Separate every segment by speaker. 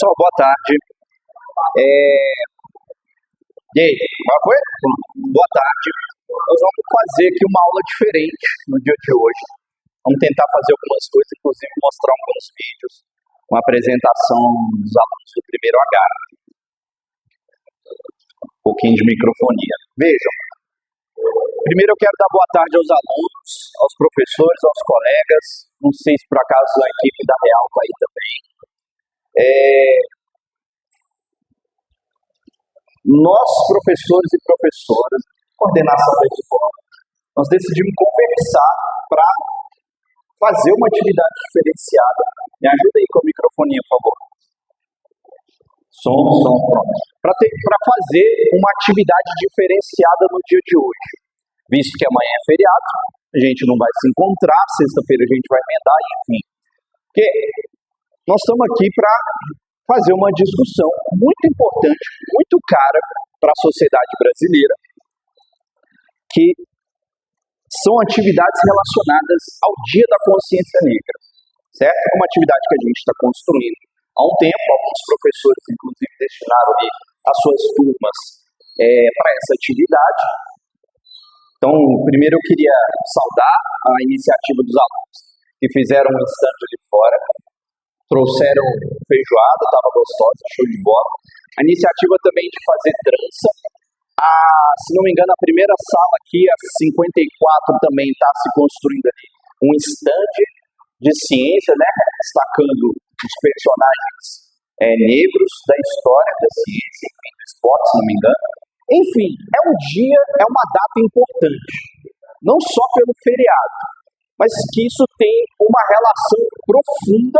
Speaker 1: Pessoal, boa tarde. E aí, qual foi? Boa tarde. Nós vamos fazer aqui uma aula diferente no dia de hoje. Vamos tentar fazer algumas coisas, inclusive mostrar alguns vídeos, uma apresentação dos alunos do primeiro H. Um pouquinho de microfonia. Vejam, primeiro eu quero dar boa tarde aos alunos, aos professores, aos colegas. Não sei se por acaso a equipe da Real está aí também. Nós, professores e professoras, coordenação da escola, nós decidimos conversar para fazer uma atividade diferenciada. Me ajuda aí com o microfone, por favor. Som, pronto. Para fazer uma atividade diferenciada no dia de hoje. Visto que amanhã é feriado, a gente não vai se encontrar, sexta-feira a gente vai emendar, enfim. Porque nós estamos aqui para fazer uma discussão muito importante, muito cara para a sociedade brasileira, que são atividades relacionadas ao Dia da Consciência Negra, certo? É uma atividade que a gente está construindo há um tempo, alguns professores, inclusive, destinaram ali as suas turmas para essa atividade. Então, primeiro eu queria saudar a iniciativa dos alunos que fizeram um stand ali fora, trouxeram feijoada, estava gostosa, show de bola. A iniciativa também de fazer trança. Se não me engano, a primeira sala aqui, a 54, também está se construindo ali um stand de ciência, né? Destacando os personagens negros da história da ciência, enfim, do esporte, se não me engano. Enfim, é um dia, é uma data importante, não só pelo feriado, mas que isso tem uma relação profunda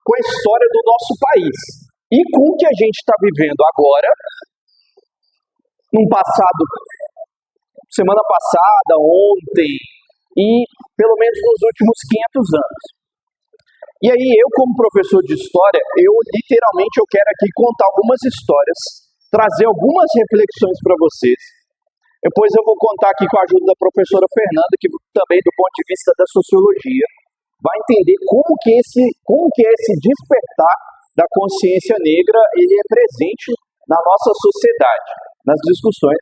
Speaker 1: com a história do nosso país e com o que a gente está vivendo agora, num passado, semana passada, ontem e pelo menos nos últimos 500 anos. E aí eu, como professor de história, eu quero aqui contar algumas histórias, trazer algumas reflexões para vocês. Depois eu vou contar aqui com a ajuda da professora Fernanda, que também do ponto de vista da sociologia, vai entender como que é esse despertar da consciência negra, ele é presente na nossa sociedade, nas discussões,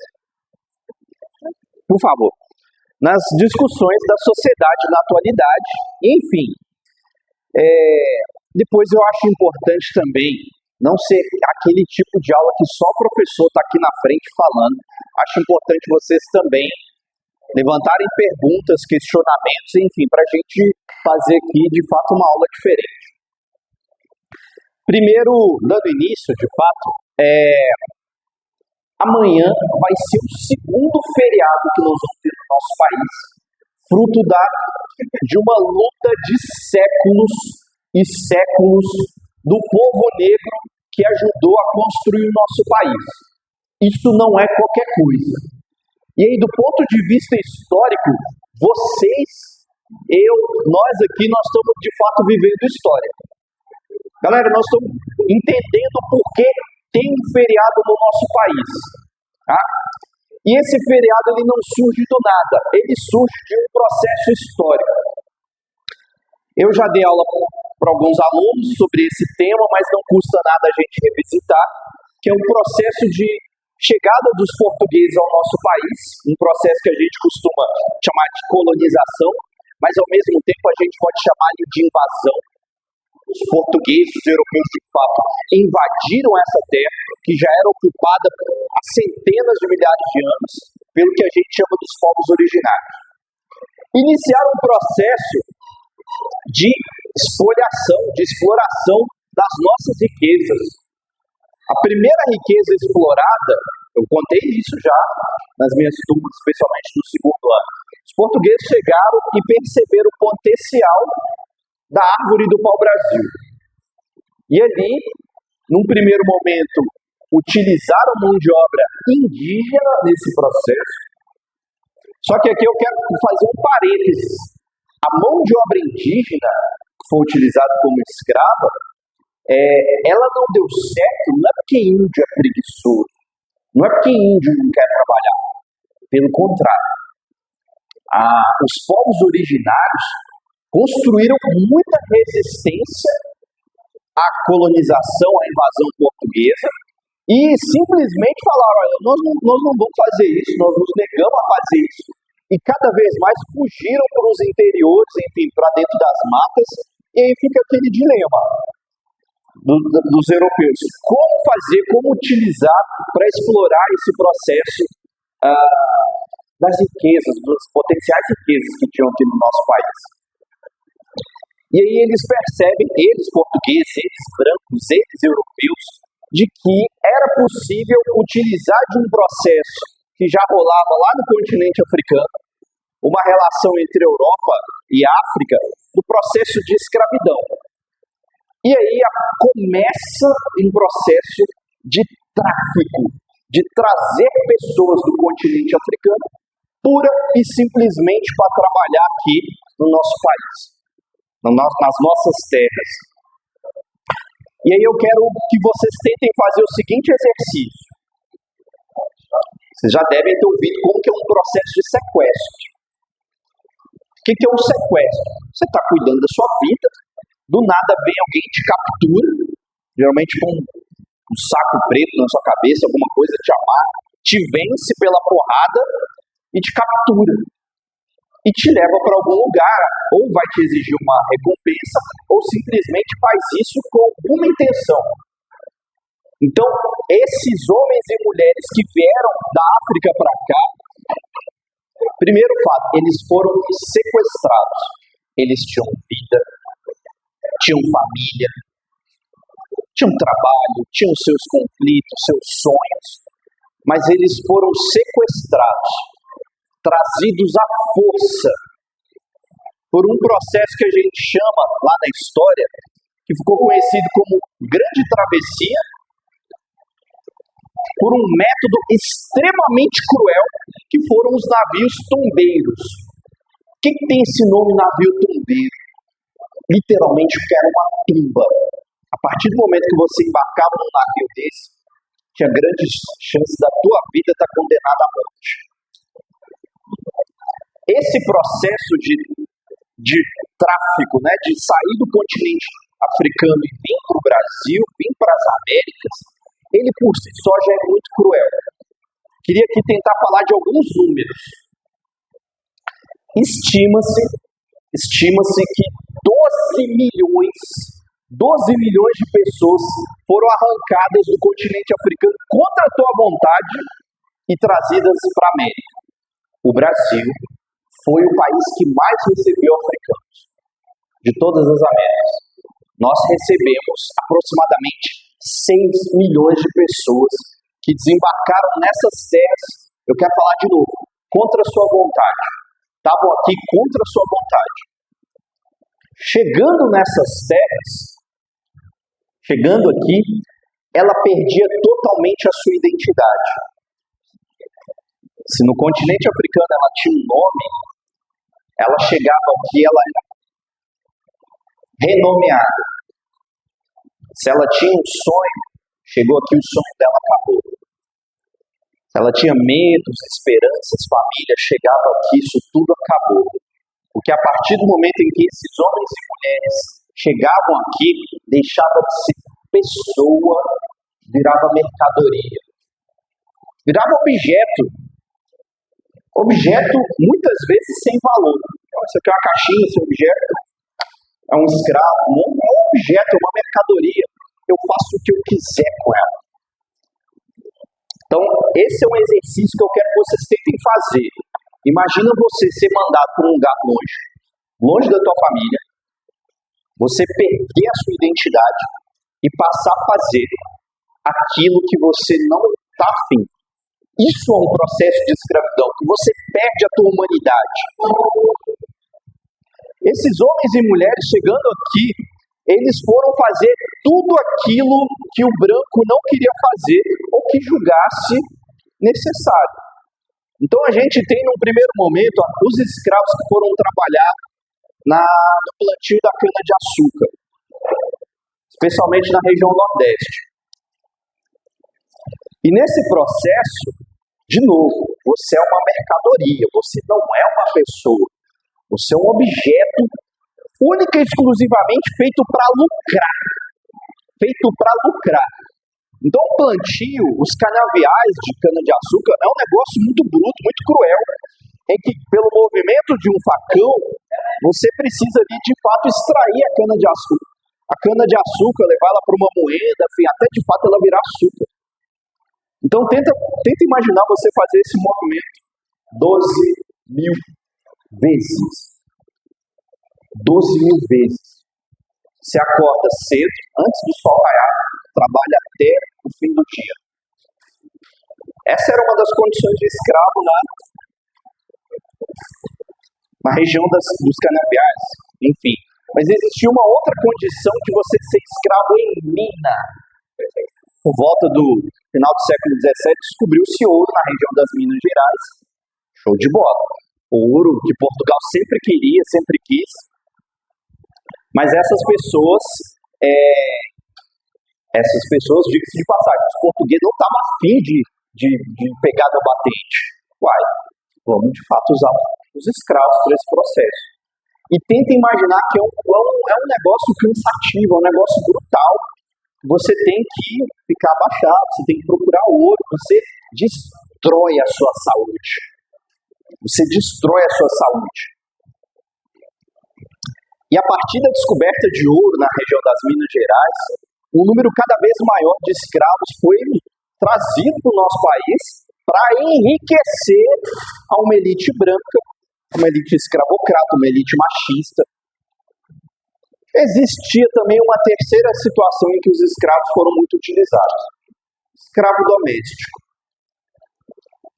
Speaker 1: por favor, nas discussões da sociedade na atualidade, enfim. Depois eu acho importante também não ser aquele tipo de aula que só o professor está aqui na frente falando. Acho importante vocês também levantarem perguntas, questionamentos, enfim, para a gente fazer aqui, de fato, uma aula diferente. Primeiro, dando início, de fato, amanhã vai ser o segundo feriado que nós vamos ter no nosso país, fruto de uma luta de séculos e séculos do povo negro que ajudou a construir o nosso país. Isso não é qualquer coisa. E aí, do ponto de vista histórico, nós estamos de fato vivendo história. Galera, nós estamos entendendo por que tem um feriado no nosso país. Tá? E esse feriado ele não surge do nada, ele surge de um processo histórico. Eu já dei aula para alguns alunos sobre esse tema, mas não custa nada a gente revisitar, que é um processo de chegada dos portugueses ao nosso país, um processo que a gente costuma chamar de colonização, mas ao mesmo tempo a gente pode chamar de invasão. Os portugueses, os europeus, de fato, invadiram essa terra, que já era ocupada há centenas de milhares de anos, pelo que a gente chama dos povos originários. Iniciaram um processo de espoliação, de exploração das nossas riquezas. A primeira riqueza explorada, eu contei isso já nas minhas turmas, especialmente no segundo ano. Os portugueses chegaram e perceberam o potencial da árvore do pau-brasil. E ali, num primeiro momento, utilizaram mão de obra indígena nesse processo. Só que aqui eu quero fazer um parênteses. A mão de obra indígena, que foi utilizada como escrava, ela não deu certo, não é porque índio é preguiçoso, não é porque índio não quer trabalhar. Pelo contrário. Os povos originários construíram muita resistência a colonização, a invasão portuguesa, e simplesmente falaram, olha, nós não vamos fazer isso, nós nos negamos a fazer isso. E cada vez mais fugiram para os interiores, enfim, para dentro das matas, e aí fica aquele dilema dos europeus. Como fazer, como utilizar para explorar esse processo das riquezas, das potenciais riquezas que tinham aqui no nosso país. E aí eles percebem, eles portugueses, eles brancos, eles europeus, de que era possível utilizar de um processo que já rolava lá no continente africano, uma relação entre Europa e África, do processo de escravidão. E aí começa um processo de tráfico, de trazer pessoas do continente africano pura e simplesmente para trabalhar aqui no nosso país, nas nossas terras. E aí eu quero que vocês tentem fazer o seguinte exercício. Vocês já devem ter ouvido como que é um processo de sequestro. O que é um sequestro? Você está cuidando da sua vida, do nada vem alguém te captura, geralmente com um saco preto na sua cabeça, alguma coisa te amarra, te vence pela porrada e te captura. E te leva para algum lugar, ou vai te exigir uma recompensa, ou simplesmente faz isso com alguma intenção. Então, esses homens e mulheres que vieram da África para cá, primeiro fato, eles foram sequestrados. Eles tinham vida, tinham família, tinham trabalho, tinham seus conflitos, seus sonhos, mas eles foram sequestrados, trazidos à força por um processo que a gente chama lá na história, que ficou conhecido como Grande Travessia, por um método extremamente cruel, que foram os navios tombeiros. O que tem esse nome navio tombeiro? Literalmente porque era uma tumba. A partir do momento que você embarcava num navio desse, tinha grandes chances da tua vida estar condenada à morte. Esse processo de tráfico, né, de sair do continente africano e vir para o Brasil, vir para as Américas, ele por si só já é muito cruel. Queria aqui tentar falar de alguns números. Estima-se que 12 milhões de pessoas foram arrancadas do continente africano contra a tua vontade e trazidas para a América. O Brasil foi o país que mais recebeu africanos de todas as Américas. Nós recebemos aproximadamente 6 milhões de pessoas que desembarcaram nessas terras, eu quero falar de novo, contra a sua vontade. Estavam aqui contra a sua vontade. Chegando nessas terras, chegando aqui, ela perdia totalmente a sua identidade. Se no continente africano ela tinha um nome, ela chegava aqui, ela era renomeada. Se ela tinha um sonho, chegou aqui, o sonho dela acabou. Se ela tinha medos, esperanças, família, chegava aqui, isso tudo acabou. Porque a partir do momento em que esses homens e mulheres chegavam aqui, deixava de ser pessoa, virava mercadoria. Virava objeto. Objeto, muitas vezes, sem valor. Isso aqui é uma caixinha, esse objeto é um escravo. Não é um objeto, é uma mercadoria. Eu faço o que eu quiser com ela. Então, esse é um exercício que eu quero que vocês tentem fazer. Imagina você ser mandado para um lugar longe da tua família, você perder a sua identidade e passar a fazer aquilo que você não está afim. Isso é um processo de escravidão, que você perde a tua humanidade. Esses homens e mulheres chegando aqui, eles foram fazer tudo aquilo que o branco não queria fazer ou que julgasse necessário. Então a gente tem, num primeiro momento, os escravos que foram trabalhar no plantio da cana-de-açúcar, especialmente na região nordeste. E nesse processo, de novo, você é uma mercadoria, você não é uma pessoa, você é um objeto única e exclusivamente feito para lucrar. feito para lucrar. Então, o plantio, os canaviais de cana-de-açúcar é um negócio muito bruto, muito cruel, em que, pelo movimento de um facão, você precisa ali, de fato, extrair a cana-de-açúcar. A cana-de-açúcar, levar ela para uma moeda, enfim, até de fato ela virar açúcar. Então, tenta imaginar você fazer esse movimento 12.000 vezes. 12.000 vezes. Você acorda cedo, antes do sol raiar, trabalha até o fim do dia. Essa era uma das condições de escravo na região dos canaviais, enfim. Mas existia uma outra condição de você ser escravo em mina. Por volta do final do século XVII, descobriu-se ouro na região das Minas Gerais. Show de bola. Ouro que Portugal sempre queria, sempre quis. Mas essas pessoas, diga-se de passagem, os portugueses não estavam afim de pegar da batente. Uai, vamos de fato usar os escravos para esse processo. E tenta imaginar que é um negócio cansativo, é um negócio brutal. Você tem que ficar abaixado, você tem que procurar ouro, você destrói a sua saúde. Você destrói a sua saúde. E a partir da descoberta de ouro na região das Minas Gerais, um número cada vez maior de escravos foi trazido para o nosso país para enriquecer a uma elite branca, uma elite escravocrata, uma elite machista. Existia também uma terceira situação em que os escravos foram muito utilizados. Escravo doméstico.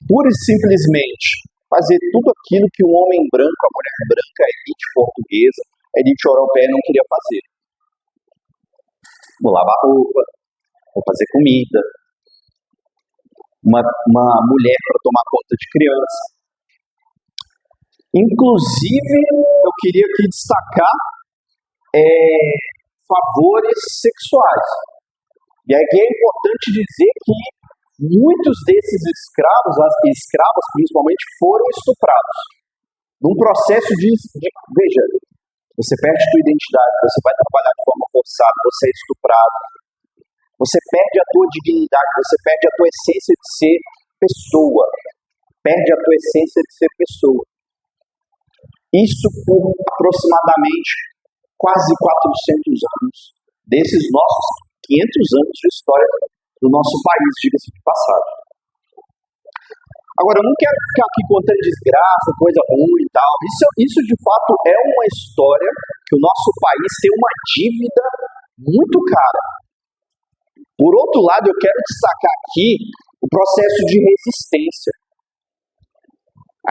Speaker 1: Pura e simplesmente fazer tudo aquilo que um homem branco, a mulher branca, a elite portuguesa, a elite europeia não queria fazer. Vou lavar roupa, vou fazer comida, uma mulher para tomar conta de criança. Inclusive, eu queria aqui destacar favores sexuais. E aqui é importante dizer que muitos desses escravos, as escravas principalmente, foram estuprados. Num processo veja, você perde sua identidade, você vai trabalhar de forma forçada, você é estuprado, você perde a tua dignidade, você perde a tua essência de ser pessoa, perde a tua essência de ser pessoa. Isso por aproximadamente quase 400 anos, desses nossos 500 anos de história do nosso país, diga-se de passagem. Agora, eu não quero ficar aqui contando desgraça, coisa ruim e tal. Isso de fato é uma história que o nosso país tem uma dívida muito cara. Por outro lado, eu quero destacar aqui o processo de resistência.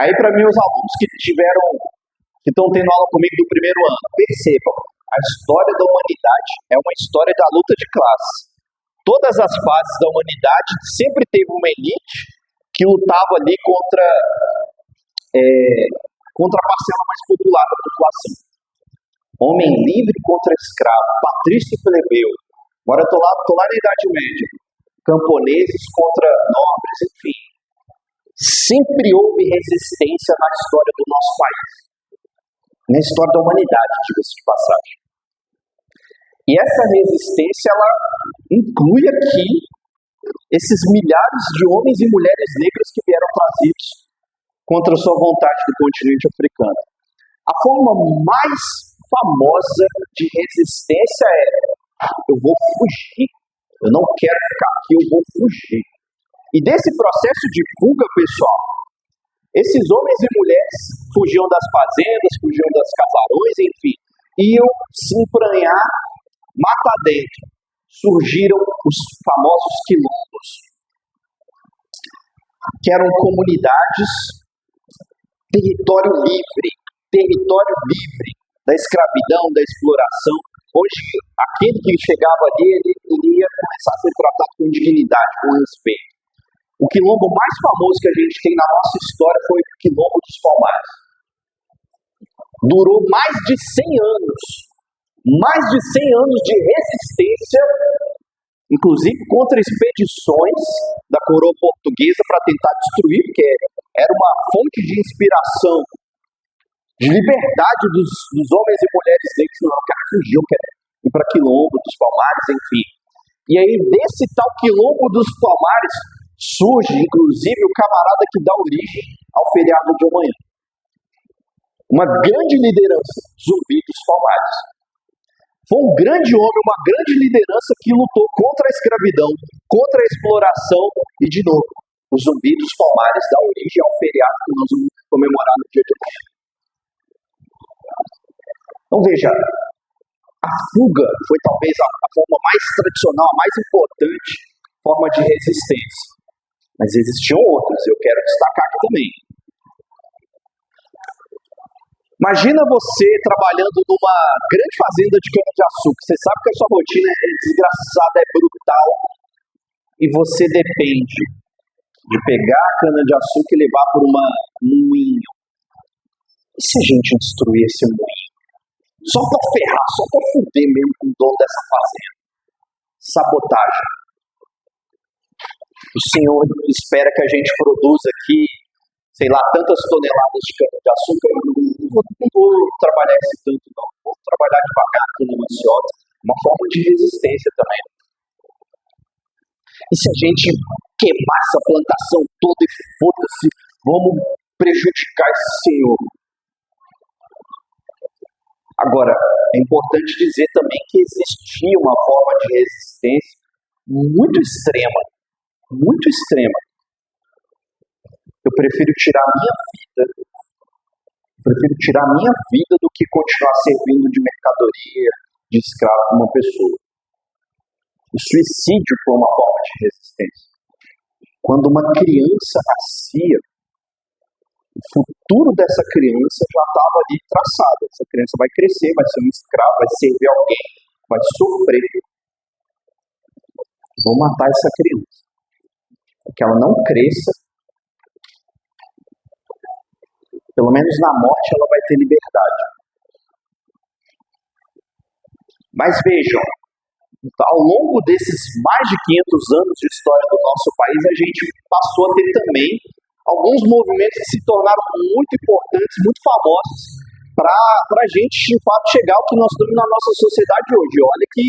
Speaker 1: Aí, para mim, os alunos que estão tendo aula comigo do primeiro ano, percebam, a história da humanidade é uma história da luta de classe. Todas as fases da humanidade sempre teve uma elite que lutava ali contra a parcela mais popular da população. Homem livre contra escravo, patrício e plebeu. Agora estou lá na Idade Média. Camponeses contra nobres, enfim. Sempre houve resistência na história do nosso país. Na história da humanidade, diga-se de passagem. E essa resistência, ela inclui aqui esses milhares de homens e mulheres negras que vieram trazidos contra a sua vontade do continente africano. A forma mais famosa de resistência é: eu vou fugir, eu não quero ficar aqui, eu vou fugir. E desse processo de fuga, pessoal, esses homens e mulheres fugiam das fazendas, fugiam das casarões, enfim, iam se empranhar mata dentro. Surgiram os famosos quilombos, que eram comunidades, território livre da escravidão, da exploração. Hoje, aquele que chegava ali, ele iria começar a ser tratado com dignidade, com respeito. O quilombo mais famoso que a gente tem na nossa história foi o Quilombo dos Palmares. Durou mais de 100 anos. Mais de 100 anos de resistência, inclusive contra expedições da coroa portuguesa para tentar destruir, porque era uma fonte de inspiração, de liberdade dos homens e mulheres negros. Não, eu quero fugir, eu quero ir para Quilombo dos Palmares, enfim. E aí, desse tal Quilombo dos Palmares, surge, inclusive, o camarada que dá origem ao feriado de amanhã. Uma grande liderança, Zumbi dos Palmares. Foi um grande homem, uma grande liderança que lutou contra a escravidão, contra a exploração e, de novo, o Zumbi dos Palmares dá origem ao feriado que nós vamos comemorar no dia de hoje. Então veja, a fuga foi talvez a forma mais tradicional, a mais importante forma de resistência. Mas existiam outras, eu quero destacar aqui também. Imagina você trabalhando numa grande fazenda de cana-de-açúcar. Você sabe que a sua rotina é desgraçada, é brutal. E você depende de pegar a cana-de-açúcar e levar para um moinho. E se a gente destruir esse moinho? Só para ferrar, só para fuder mesmo com o dono dessa fazenda. Sabotagem. O Senhor espera que a gente produza aqui, sei lá, tantas toneladas de cana-de-açúcar. Eu não vou trabalhar esse tanto, não. Vou trabalhar devagar, tudo ansiosa. Uma forma de resistência também. E se a gente queimar essa plantação toda e foda-se, vamos prejudicar esse Senhor? Agora, é importante dizer também que existia uma forma de resistência muito extrema. Muito extrema. Eu prefiro tirar a minha vida do que continuar servindo de mercadoria, de escravo para uma pessoa. O suicídio foi uma forma de resistência. Quando uma criança nascia, o futuro dessa criança já estava ali traçado. Essa criança vai crescer, vai ser um escravo, vai servir alguém, vai sofrer. Vou matar essa criança. Para que ela não cresça. Pelo menos na morte ela vai ter liberdade. Mas vejam, ao longo desses mais de 500 anos de história do nosso país, a gente passou a ter também alguns movimentos que se tornaram muito importantes, muito famosos, para a gente, de fato, chegar ao que nós temos na nossa sociedade hoje. Olha que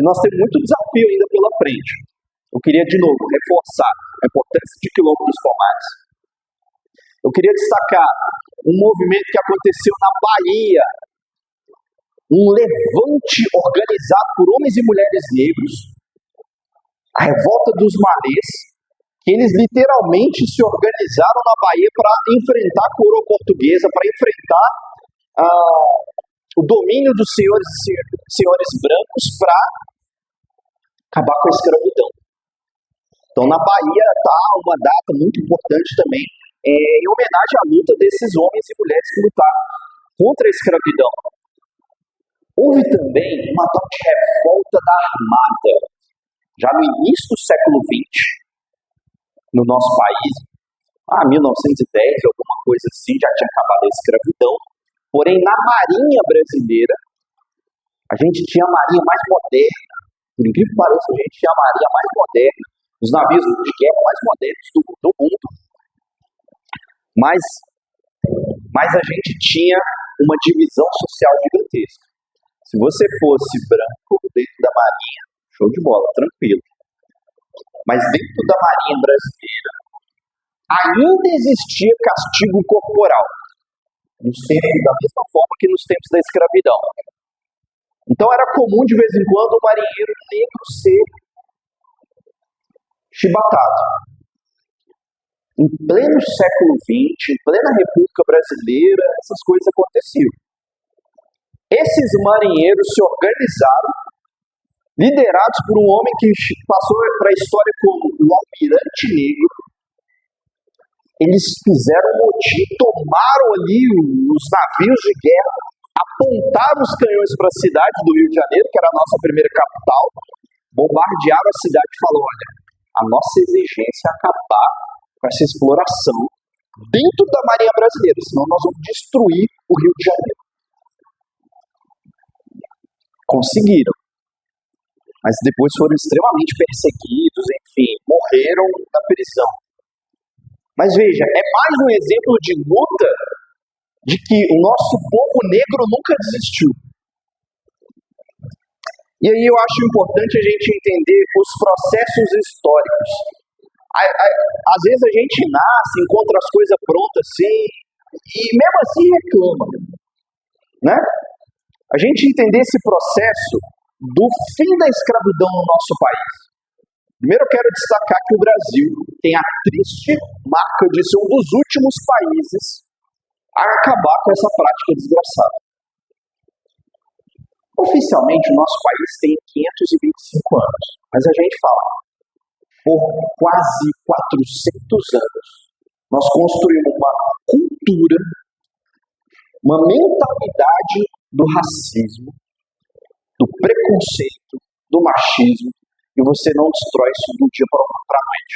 Speaker 1: nós temos muito desafio ainda pela frente. Eu queria, de novo, reforçar a importância de Quilombo dos Palmares. Eu queria destacar um movimento que aconteceu na Bahia, um levante organizado por homens e mulheres negros, a Revolta dos Malês, que eles literalmente se organizaram na Bahia para enfrentar a coroa portuguesa, para enfrentar o domínio dos senhores brancos, para acabar com a escravidão. Então, na Bahia está uma data muito importante também, em homenagem à luta desses homens e mulheres que lutaram contra a escravidão. Houve também uma tal de revolta da Armada, já no início do século XX, no nosso país, 1910, alguma coisa assim, já tinha acabado a escravidão. Porém, na Marinha brasileira, a gente tinha a Marinha mais moderna. Por incrível que pareça, a gente tinha a Marinha mais moderna, os navios de guerra mais modernos do mundo. Mas a gente tinha uma divisão social gigantesca. Se você fosse branco dentro da Marinha, show de bola, tranquilo. Mas dentro da Marinha brasileira, ainda existia castigo corporal, da mesma forma que nos tempos da escravidão. Então era comum de vez em quando o marinheiro negro ser chibatado. Em pleno século XX, em plena República Brasileira, essas coisas aconteciam. Esses marinheiros se organizaram, liderados por um homem que passou para a história como o Almirante Negro. Eles fizeram um motim, tomaram ali os navios de guerra, apontaram os canhões para a cidade do Rio de Janeiro, que era a nossa primeira capital, bombardearam a cidade e falaram: olha, a nossa exigência é acabar com essa exploração dentro da Marinha Brasileira, senão nós vamos destruir o Rio de Janeiro. Conseguiram. Mas depois foram extremamente perseguidos, enfim, morreram na prisão. Mas veja, é mais um exemplo de luta de que o nosso povo negro nunca desistiu. E aí eu acho importante a gente entender os processos históricos. Às vezes a gente nasce, encontra as coisas prontas assim, e mesmo assim reclama, né? A gente entender esse processo do fim da escravidão no nosso país. Primeiro eu quero destacar que o Brasil tem a triste marca de ser um dos últimos países a acabar com essa prática desgraçada. Oficialmente o nosso país tem 525 anos, mas a gente fala, por quase 400 anos, nós construímos uma cultura, uma mentalidade do racismo, do preconceito, do machismo, e você não destrói isso do dia para a noite.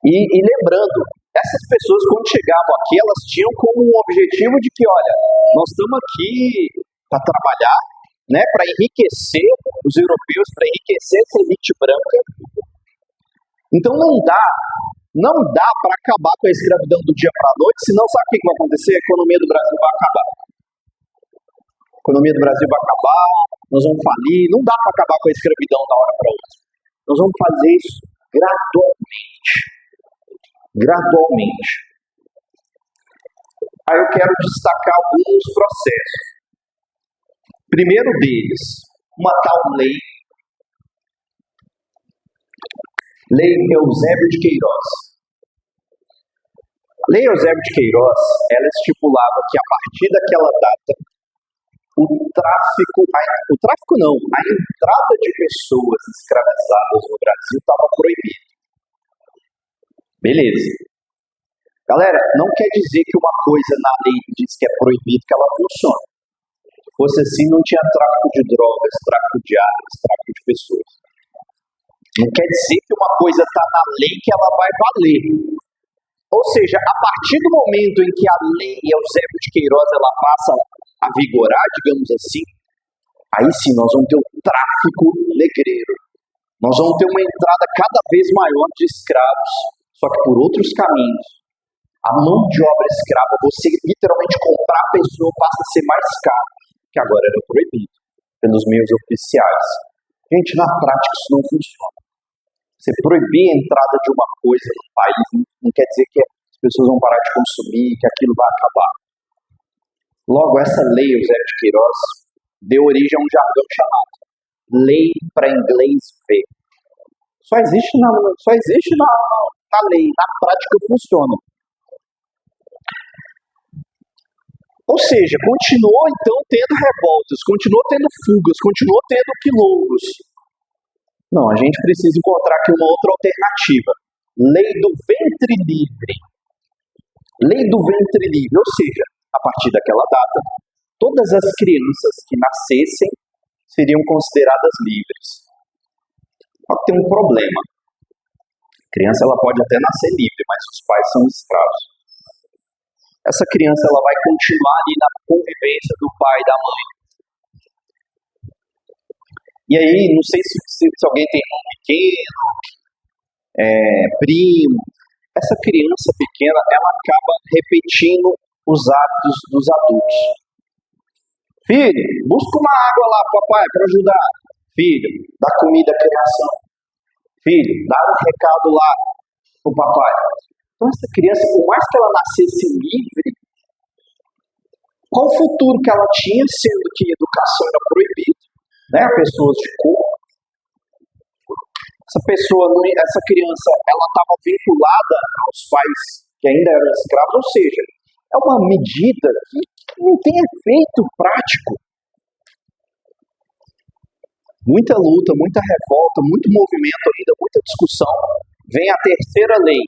Speaker 1: E lembrando, essas pessoas quando chegavam aqui, elas tinham como um objetivo de que, olha, nós estamos aqui para trabalhar, né, para enriquecer os europeus, para enriquecer essa elite branca. Então não dá para acabar com a escravidão do dia para a noite, senão sabe o que vai acontecer? A economia do Brasil vai acabar. A economia do Brasil vai acabar, nós vamos falir, não dá para acabar com a escravidão da hora para outra. Nós vamos fazer isso gradualmente. Aí eu quero destacar alguns processos. Primeiro deles, uma tal lei Eusébio de Queiroz. A Lei Eusébio de Queiroz, ela estipulava que a partir daquela data, a entrada de pessoas escravizadas no Brasil estava proibida. Beleza. Galera, não quer dizer que uma coisa na lei diz que é proibido que ela funcione. Se fosse assim, não tinha tráfico de drogas, tráfico de armas, tráfico de pessoas. Não quer dizer que uma coisa está na lei que ela vai valer. Ou seja, a partir do momento em que a lei Eusébio de Queiroz ela passa a vigorar, digamos assim, aí sim nós vamos ter um tráfico negreiro. Nós vamos ter uma entrada cada vez maior de escravos, só que por outros caminhos. A mão de obra escrava, você literalmente comprar a pessoa passa a ser mais caro, que agora era proibido pelos meios oficiais. Gente, na prática isso não funciona. Você proibir a entrada de uma coisa no país não quer dizer que as pessoas vão parar de consumir, que aquilo vai acabar. Logo, essa lei, Eusébio de Queiroz, deu origem a um jargão chamado lei para inglês ver. Só existe na lei, na prática funciona. Ou seja, continuou então tendo revoltas, continuou tendo fugas, continuou tendo quilombos. Não, a gente precisa encontrar aqui uma outra alternativa. Lei do ventre livre. Lei do ventre livre, ou seja, a partir daquela data, todas as crianças que nascessem seriam consideradas livres. Só que tem um problema. A criança ela pode até nascer livre, mas os pais são escravos. Essa criança ela vai continuar ali na convivência do pai e da mãe. E aí, não sei se alguém tem irmão pequeno, primo. Essa criança pequena, ela acaba repetindo os hábitos dos adultos. Filho, busca uma água lá, papai, para ajudar. Filho, dá comida à criação. Filho, dá um recado lá pro papai. Então, essa criança, por mais que ela nascesse livre, qual o futuro que ela tinha, sendo que educação era proibida, né? Pessoas de cor. Essa criança, ela estava vinculada aos pais que ainda eram escravos, ou seja, é uma medida que não tem efeito prático. Muita luta, muita revolta, muito movimento ainda, muita discussão. Vem a terceira lei.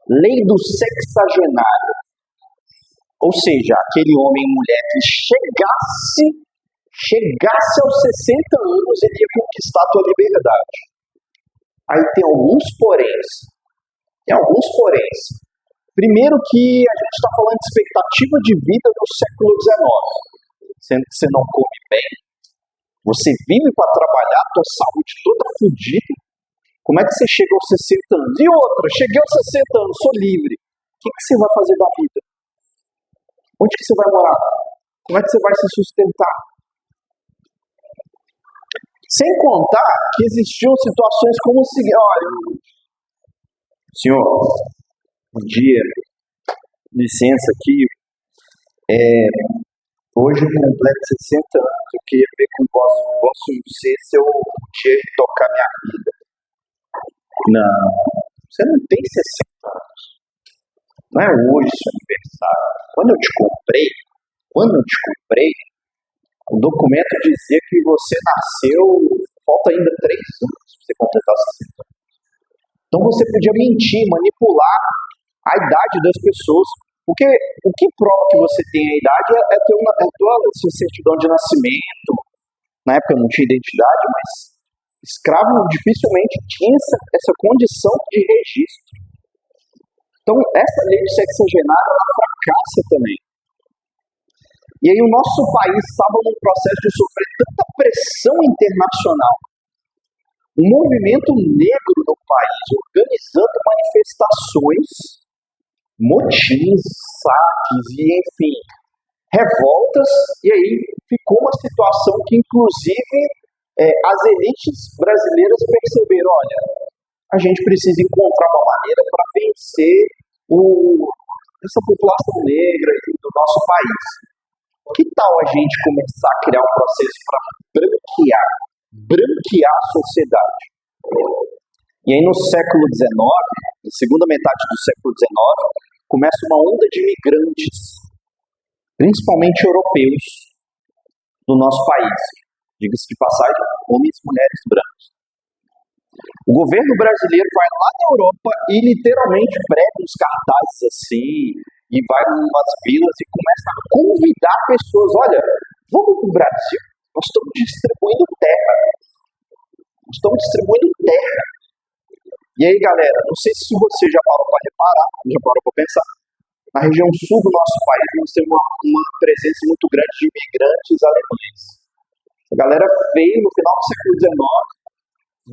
Speaker 1: Lei do sexagenário. Ou seja, aquele homem e mulher que chegasse aos 60 anos, ele ia conquistar a tua liberdade. Aí tem alguns poréns. Primeiro que a gente está falando de expectativa de vida no século XIX. Sendo que você não come bem, você vive para trabalhar, a tua saúde toda fodida. Como é que você chega aos 60 anos? E outra, cheguei aos 60 anos, sou livre. O que você vai fazer da vida? Onde que você vai morar? Como é que você vai se sustentar? Sem contar que existiam situações como o seguinte: olha, senhor, um dia, licença aqui, hoje eu completo 60 anos, eu queria ver com posso ser seu dia de tocar minha vida. Não, você não tem 60 anos. Não é hoje seu aniversário. Quando eu te comprei, o documento dizia que você nasceu, falta ainda 3 anos para você completar 60 anos. Então você podia mentir, manipular a idade das pessoas. Porque o que prova que você tem a idade é tua sua certidão de nascimento. Na época não tinha identidade, mas escravo dificilmente tinha essa condição de registro. Então essa lei de sexagenário ela fracassa também. E aí o nosso país estava num processo de sofrer tanta pressão internacional. O movimento negro no país organizando manifestações, motins, saques e, enfim, revoltas. E aí ficou uma situação que, inclusive, as elites brasileiras perceberam, olha, a gente precisa encontrar uma maneira para vencer essa população negra do nosso país. Que tal a gente começar a criar um processo para branquear a sociedade? E aí no século XIX, na segunda metade do século XIX, começa uma onda de imigrantes, principalmente europeus, do nosso país. Diga-se de passagem, homens e mulheres brancos. O governo brasileiro vai lá na Europa e literalmente prega uns cartazes assim, e vai em umas vilas e começa a convidar pessoas. Olha, vamos para o Brasil, nós estamos distribuindo terra. E aí, galera, não sei se você já parou para reparar, já parou para pensar. Na região sul do nosso país, nós temos uma presença muito grande de imigrantes alemães. A galera veio no final do século XIX,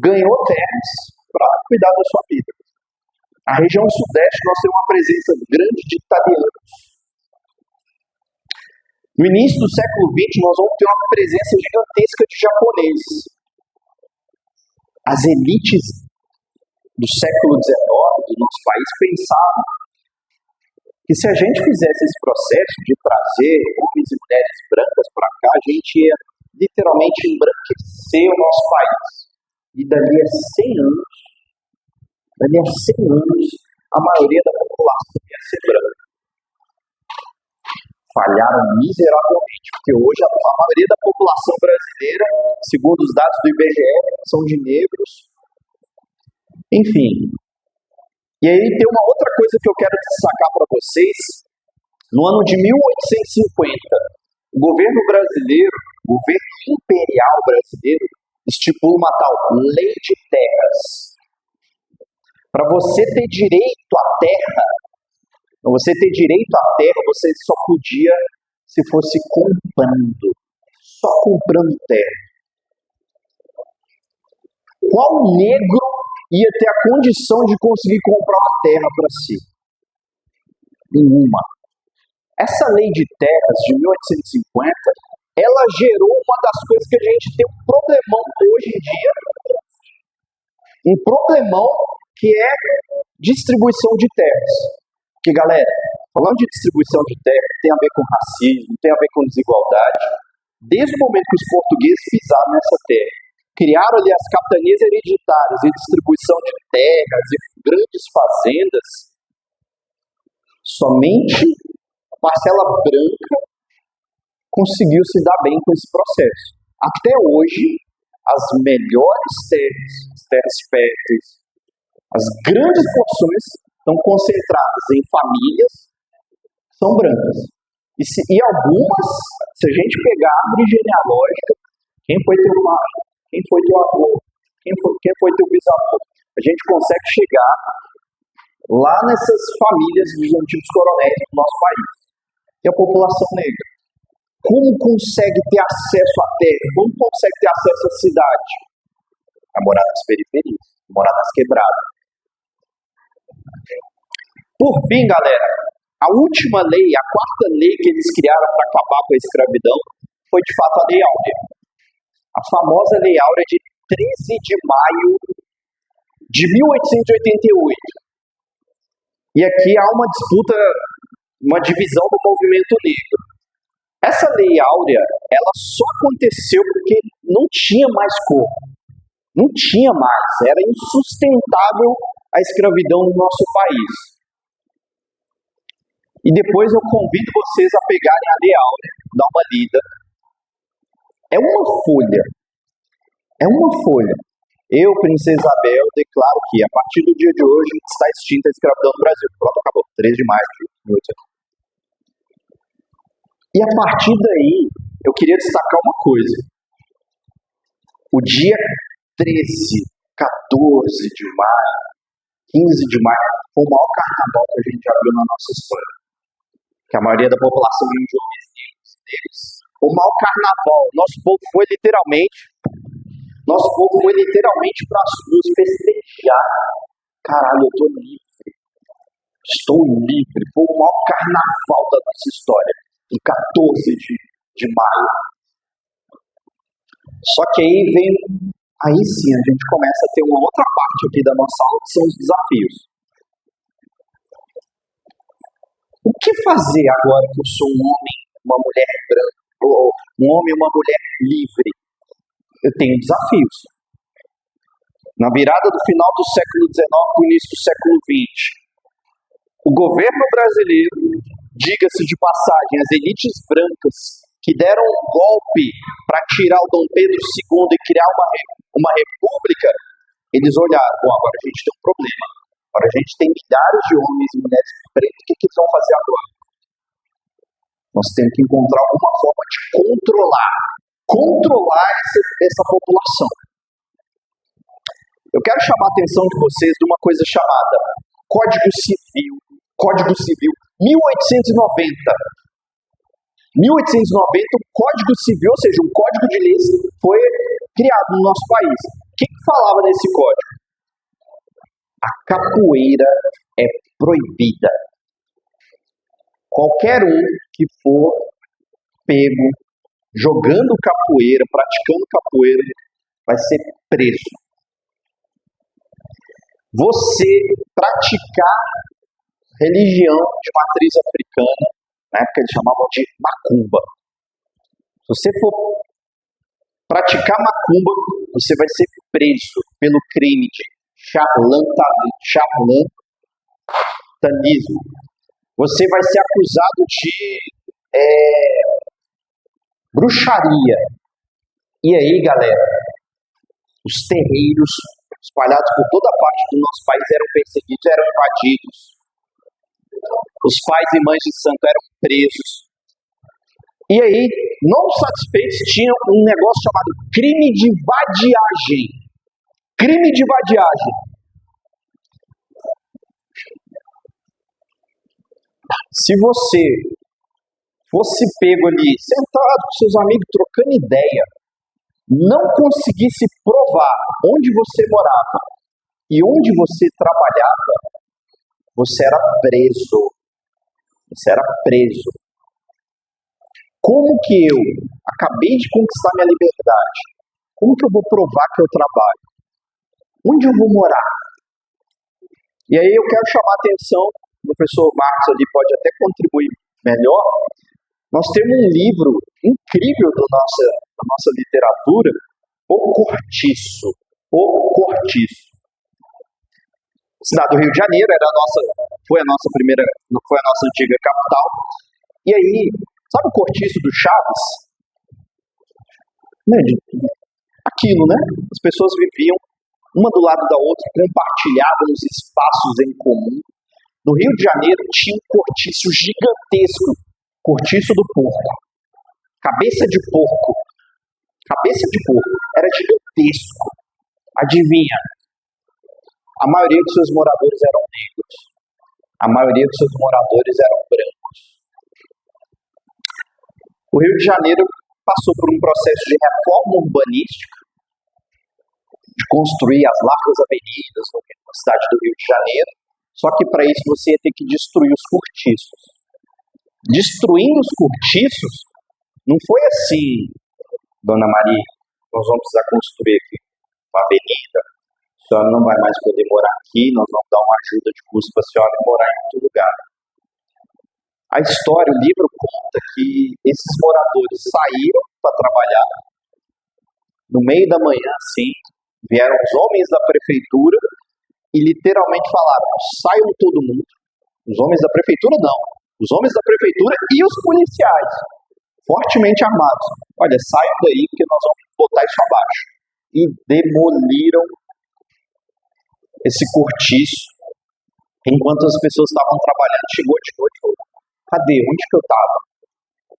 Speaker 1: ganhou terras para cuidar da sua vida. Na região sudeste, nós temos uma presença grande de italianos. No início do século XX, nós vamos ter uma presença gigantesca de japoneses. As elites do século XIX do nosso país pensavam que se a gente fizesse esse processo de trazer homens e mulheres brancas para cá, a gente ia literalmente embranquecer o nosso país. E dali a 100 anos, a maioria da população ia ser branca. Falharam miseravelmente, porque hoje a maioria da população brasileira, segundo os dados do IBGE, são de negros. Enfim. E aí tem uma outra coisa que eu quero destacar para vocês. No ano de 1850, o governo imperial brasileiro, estipula uma tal lei de terras. Para você ter direito à terra, você só podia se fosse comprando. Só comprando terra. Qual negro ia ter a condição de conseguir comprar uma terra para si? Nenhuma. Essa lei de terras de 1850, ela gerou uma das coisas que a gente tem um problemão hoje em dia. Um problemão que é distribuição de terras. Porque, galera, falando de distribuição de terra, tem a ver com racismo, tem a ver com desigualdade. Desde o momento que os portugueses pisaram nessa terra, criaram ali as capitanias hereditárias e distribuição de terras e grandes fazendas, somente a parcela branca conseguiu se dar bem com esse processo. Até hoje, as melhores terras férteis, as grandes porções estão concentradas em famílias que são brancas. E algumas, se a gente pegar a árvore genealógica, quem foi teu pai, quem foi teu avô, quem foi teu bisavô, a gente consegue chegar lá nessas famílias dos antigos coronéis do nosso país. E a população negra, como consegue ter acesso à terra? Como consegue ter acesso à cidade? A morar nas periferias, a morar nas quebradas. Por fim, galera, a última lei, a quarta lei que eles criaram para acabar com a escravidão foi de fato a Lei Áurea. A famosa Lei Áurea de 13 de maio de 1888. E aqui há uma disputa, uma divisão do movimento negro. Essa Lei Áurea, ela só aconteceu porque não tinha mais como. Não tinha mais. Era insustentável a escravidão no nosso país. E depois eu convido vocês a pegarem a Lei Áurea, dar uma lida. É uma folha. É uma folha. Eu, Princesa Isabel, declaro que, a partir do dia de hoje, está extinta a escravidão no Brasil. Pronto, acabou. 13 de maio de 1800. E a partir daí, eu queria destacar uma coisa. O dia 13, 14 de maio, 15 de maio, foi o maior carnaval que a gente já viu na nossa história. Que a maioria da população vive de homens negros deles. O maior carnaval. Nosso povo foi literalmente para as ruas festejar. Caralho, eu tô livre. Estou livre. Foi o maior carnaval da nossa história. Em 14 de maio. Só que aí sim a gente começa a ter uma outra parte aqui da nossa aula, que são os desafios. O que fazer agora que eu sou um homem, uma mulher branca, ou um homem e uma mulher livre? Eu tenho desafios. Na virada do final do século XIX para o início do século XX, o governo brasileiro, diga-se de passagem, as elites brancas que deram um golpe para tirar o Dom Pedro II e criar uma república, eles olharam, bom, agora a gente tem um problema. Agora a gente tem milhares de homens e mulheres pretos, o que eles vão fazer agora? Nós temos que encontrar alguma forma de controlar essa população. Eu quero chamar a atenção de vocês de uma coisa chamada Código Civil 1890. 1890, o Código Civil, ou seja, um código de leis, foi criado no nosso país. O que falava nesse código? A capoeira é proibida. Qualquer um que for pego jogando capoeira, praticando capoeira, vai ser preso. Você praticar religião de matriz africana, na época eles chamavam de macumba. Se você for praticar macumba, você vai ser preso pelo crime de charlatanismo. Você vai ser acusado de bruxaria. E aí, galera, os terreiros espalhados por toda parte do nosso país eram perseguidos, eram invadidos. Os pais e mães de santo eram presos. E aí, não satisfeitos, tinham um negócio chamado crime de vadiagem. Crime de vadiagem. Se você fosse pego ali, sentado com seus amigos, trocando ideia, não conseguisse provar onde você morava e onde você trabalhava, você era preso. Você era preso. Como que eu acabei de conquistar minha liberdade? Como que eu vou provar que eu trabalho? Onde eu vou morar? E aí eu quero chamar a atenção, o professor Marcos ali pode até contribuir melhor. Nós temos um livro incrível da nossa literatura, O Cortiço. O Cortiço. A cidade do Rio de Janeiro foi a nossa antiga capital. E aí, sabe o Cortiço do Chaves? Aquilo, né? As pessoas viviam uma do lado da outra, compartilhavam os espaços em comum. No Rio de Janeiro tinha um cortiço gigantesco, Cortiço do Porco. Cabeça de porco. Era gigantesco. Adivinha? A maioria dos seus moradores eram negros. A maioria dos seus moradores eram brancos. O Rio de Janeiro passou por um processo de reforma urbanística, de construir as largas avenidas na cidade do Rio de Janeiro, só que para isso você ia ter que destruir os cortiços. Destruindo os cortiços, não foi assim, Dona Maria, nós vamos precisar construir aqui uma avenida, a senhora não vai mais poder morar aqui, nós vamos dar uma ajuda de custo para a senhora morar em outro lugar. A história, o livro conta que esses moradores saíram para trabalhar. No meio da manhã, assim, vieram os homens da prefeitura e literalmente falaram: saiam todo mundo. Os homens da prefeitura não. Os homens da prefeitura e os policiais, fortemente armados. Olha, saiam daí porque nós vamos botar isso abaixo. E demoliram esse cortiço enquanto as pessoas estavam trabalhando. Chegou de noite, falou: cadê? Onde que eu estava?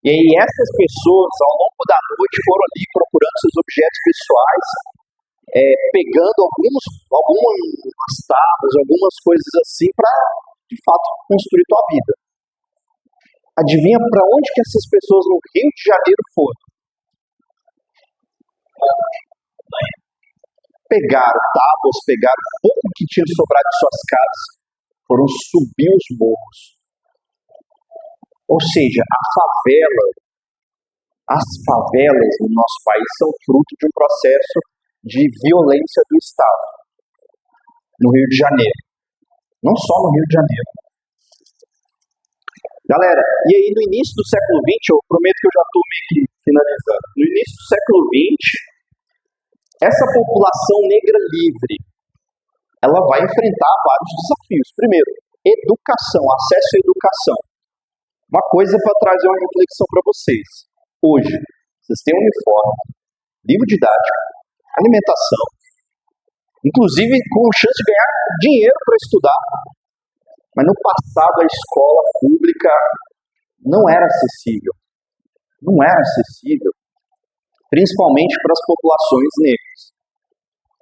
Speaker 1: E aí essas pessoas, ao longo da noite, foram ali procurando seus objetos pessoais, pegando algumas tábuas, algumas coisas assim, para, de fato, construir tua vida. Adivinha para onde que essas pessoas no Rio de Janeiro foram? Pegaram tábuas, pegaram pouco que tinha sobrado de suas casas, foram subir os morros. Ou seja, as favelas no nosso país são fruto de um processo de violência do Estado, no Rio de Janeiro. Não só no Rio de Janeiro. Galera, e aí no início do século XX, eu prometo que eu já estou meio que finalizando, no início do século XX, essa população negra livre, ela vai enfrentar vários desafios. Primeiro, educação, acesso à educação. Uma coisa para trazer uma reflexão para vocês. Hoje, vocês têm uniforme, livro didático, alimentação, inclusive com chance de ganhar dinheiro para estudar. Mas no passado a escola pública não era acessível. Não era acessível. Principalmente para as populações negras.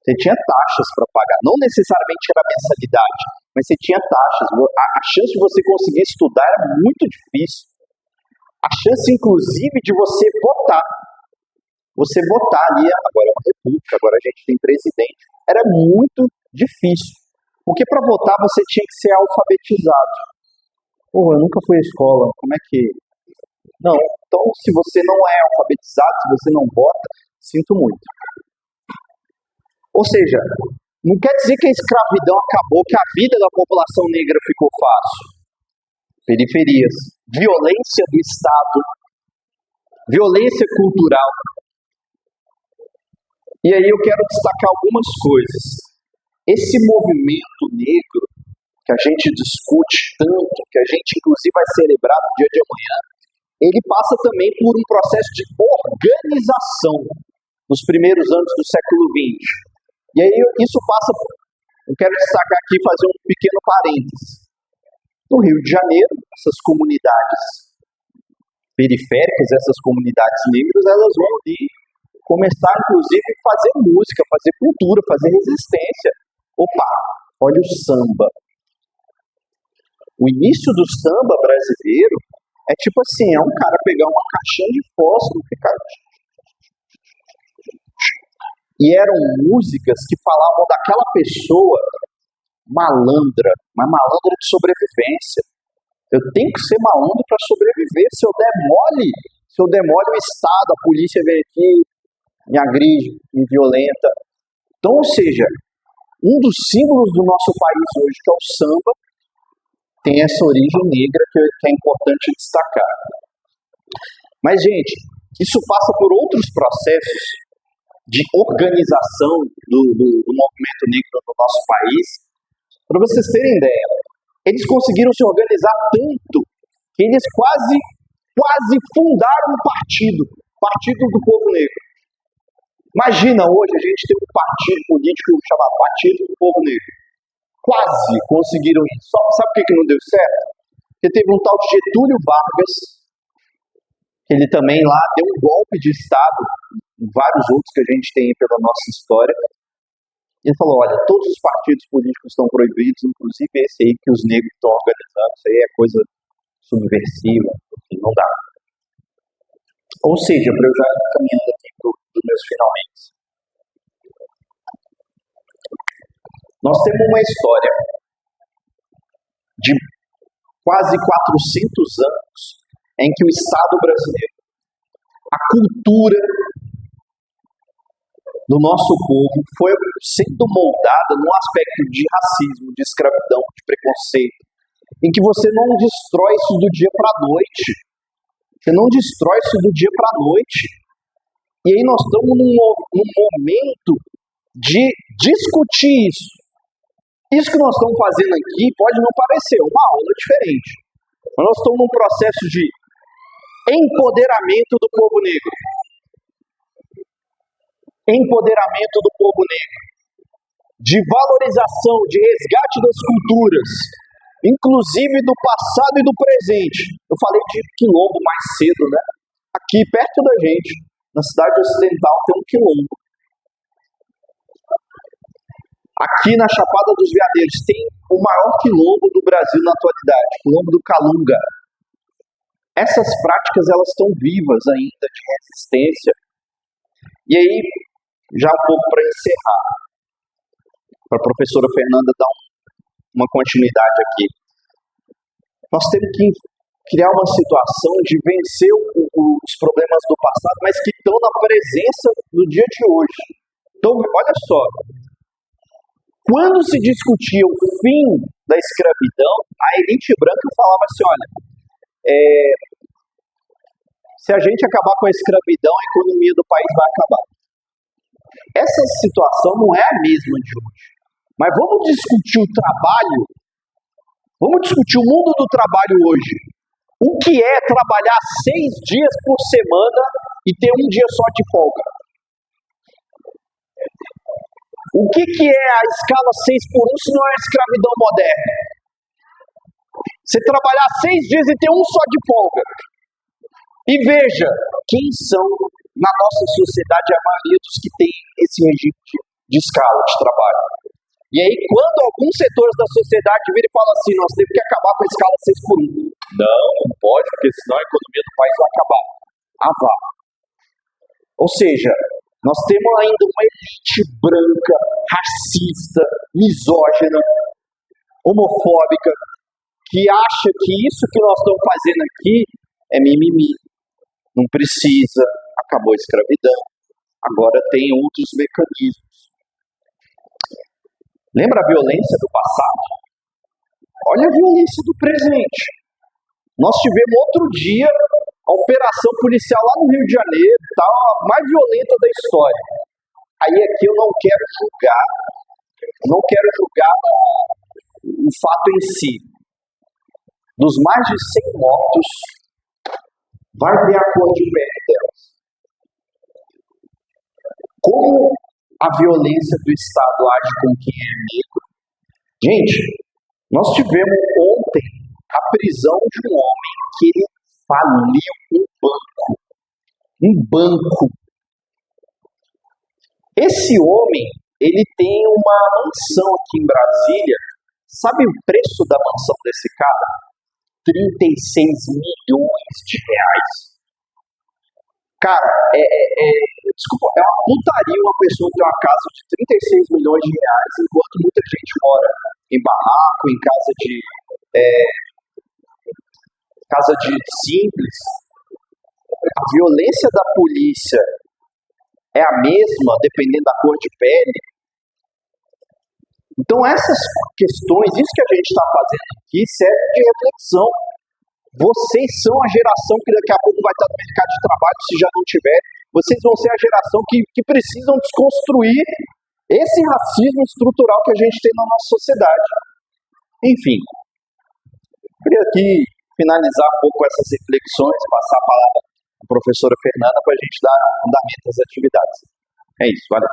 Speaker 1: Você tinha taxas para pagar. Não necessariamente era mensalidade, mas você tinha taxas. A chance de você conseguir estudar era muito difícil. A chance, inclusive, de você votar. Você votar ali, agora é uma república, agora a gente tem presidente. Era muito difícil. Porque para votar você tinha que ser alfabetizado. Pô, eu nunca fui à escola, como é que... Não, então se você não é alfabetizado, se você não vota, sinto muito. Ou seja, não quer dizer que a escravidão acabou, que a vida da população negra ficou fácil. Periferias, violência do Estado, violência cultural. E aí eu quero destacar algumas coisas. Esse movimento negro, que a gente discute tanto, que a gente inclusive vai celebrar no dia de amanhã, ele passa também por um processo de organização nos primeiros anos do século XX. E aí isso passa, eu quero destacar aqui, fazer um pequeno parênteses. No Rio de Janeiro, essas comunidades periféricas, essas comunidades negras, elas vão ali começar, inclusive, a fazer música, fazer cultura, fazer resistência. Opa, olha o samba. O início do samba brasileiro é tipo assim, é um cara pegar uma caixinha de fósforo, ficar... E eram músicas que falavam daquela pessoa malandra, uma malandra de sobrevivência. Eu tenho que ser malandro para sobreviver. Se eu demole o Estado, a polícia vem aqui, me agride, me violenta. Então, ou seja, um dos símbolos do nosso país hoje, que é o samba, tem essa origem negra que é importante destacar. Mas, gente, isso passa por outros processos de organização do movimento negro no nosso país. Para vocês terem ideia, eles conseguiram se organizar tanto que eles quase fundaram um Partido do Povo Negro. Imagina, hoje a gente tem um partido político chamado Partido do Povo Negro. Quase conseguiram isso. Sabe por que não deu certo? Porque teve um tal de Getúlio Vargas, que ele também lá deu um golpe de Estado, em vários outros que a gente tem pela nossa história. Ele falou, olha, todos os partidos políticos estão proibidos, inclusive esse aí que os negros estão organizando, isso aí é coisa subversiva, enfim, não dá. Ou seja, para eu já ir caminhando aqui dos meus finalmente. Nós temos uma história de quase 400 anos em que o Estado brasileiro, a cultura, do nosso povo foi sendo moldada num aspecto de racismo, de escravidão, de preconceito, em que você não destrói isso do dia para a noite. Você não destrói isso do dia para a noite. E aí nós estamos num momento de discutir isso. Isso que nós estamos fazendo aqui pode não parecer uma aula diferente, mas nós estamos num processo de empoderamento do povo negro. Empoderamento do povo negro. De valorização, de resgate das culturas, inclusive do passado e do presente. Eu falei de quilombo mais cedo, né? Aqui perto da gente, na cidade ocidental, tem um quilombo. Aqui na Chapada dos Veadeiros tem o maior quilombo do Brasil na atualidade, o quilombo do Calunga. Essas práticas elas estão vivas ainda, de resistência. E aí, já um pouco para encerrar, para a professora Fernanda dar uma continuidade aqui. Nós temos que criar uma situação de vencer os problemas do passado, mas que estão na presença do dia de hoje. Então, olha só, quando se discutia o fim da escravidão, a elite branca falava assim, olha, se a gente acabar com a escravidão, a economia do país vai acabar. Essa situação não é a mesma de hoje. Mas vamos discutir o trabalho, vamos discutir o mundo do trabalho hoje. O que é trabalhar 6 dias por semana e ter um dia só de folga? O que é a escala 6x1 se não é a escravidão moderna? Você trabalhar 6 dias e ter um só de folga. E veja, quem são na nossa sociedade a maioria dos que tem esse regime de escala de trabalho. E aí, quando alguns setores da sociedade viram e falam assim, nós temos que acabar com a escala 6x1. Não pode, porque senão a economia do país vai acabar. Vá. Ou seja, nós temos ainda uma elite branca, racista, misógina, homofóbica, que acha que isso que nós estamos fazendo aqui é mimimi. Não precisa, acabou a escravidão, agora tem outros mecanismos. Lembra a violência do passado? Olha a violência do presente. Nós tivemos outro dia a operação policial lá no Rio de Janeiro, tá, a mais violenta da história. Aí aqui eu não quero julgar o fato em si. Dos mais de 100 mortos, vai ver a cor de pele delas. Como a violência do Estado age com quem é negro? Gente, nós tivemos ontem a prisão de um homem que ele faliu um banco. Um banco. Esse homem, ele tem uma mansão aqui em Brasília. Sabe o preço da mansão desse cara? 36 milhões de reais. Cara, desculpa, é uma putaria uma pessoa ter uma casa de 36 milhões de reais, enquanto muita gente mora em barraco, em casa de simples. A violência da polícia é a mesma, dependendo da cor de pele. Então essas questões, isso que a gente está fazendo aqui, serve de reflexão. Vocês são a geração que daqui a pouco vai estar no mercado de trabalho, se já não tiver. Vocês vão ser a geração que precisam desconstruir esse racismo estrutural que a gente tem na nossa sociedade. Enfim, queria aqui finalizar um pouco essas reflexões, passar a palavra à professora Fernanda para a gente dar andamento às atividades. É isso, valeu.